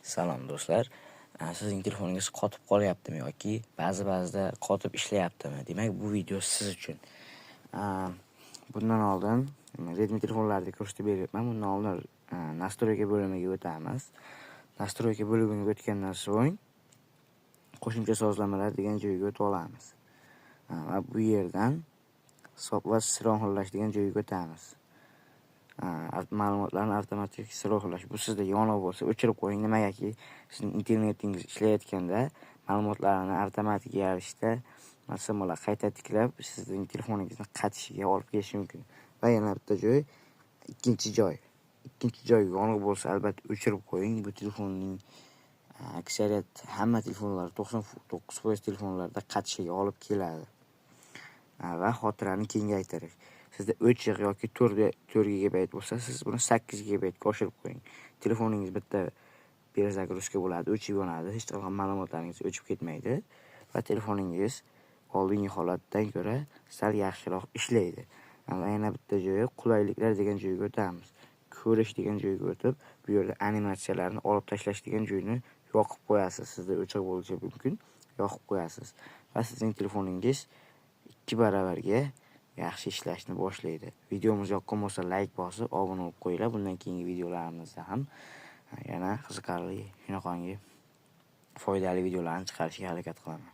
Salom do'stlar. Sizning telefoningiz qotib qolyaptimi yoki ba'zida qotib ishlayaptimi? Demak, bu video siz uchun. Bundan oldin Redmi telefonlarida ko'rsatib beryapman. Bundan oldin nastroyka bo'limiga o'tamiz. Nastroyka bo'limiga o'tgandan so'ng qo'shimcha sozlamalar degan joyga o'tib olamiz. Va bu yerdan hisob va sirohlash degan joyga o'tamiz. Ma'lumotlarni avtomatik sirohlash. Bu sizda yonib bo'lsa, o'chirib qo'ying. Nimagaki sizning internetingiz ishlayotganda ma'lumotlarni avtomatik ravishda masomalar qayta tiklab, sizning telefoningizni qatishiga olib kelishi mumkin. Va yana bitta joy, ikkinchi joy yonib bo'lsa, albatta o'chirib qo'ying. Bu telefonning aksariyat hamma telefonlar 99% telefonlarda qatishiga olib keladi. Va xotirani kengaytirish. Sizda o'chiq yoki 4 GB bo'lsa, siz buni 8 GB ga oshirib qo'ying. Telefoningiz bitta перезагрузка bo'ladi, o'chib yonadi, hech qanaqa ma'lumotlaringiz o'chib ketmaydi va telefoningiz oldingi holatdan ko'ra sal yaxshiroq ishlaydi. Va yana bitta joyi qulayliklar degan joyga o'tamiz. Ko'rish degan joyga o'tib, bu yerda animatsiyalarni olib tashlash degan joyni yoqib qo'yasiz. Sizda o'chiq bo'lishi mumkin, yoqib qo'yasiz va sizning telefoningiz 2 baravarga yaxshi ishlashni boshlaydi. Videomiz yoqqan bo'lsa like bosib, obuna bo'lib qo'yinglar. Bundan keyingi videolarimizda ham yana qiziqarli, shunaqangi foydali videolarni chiqarishga harakat qilaman.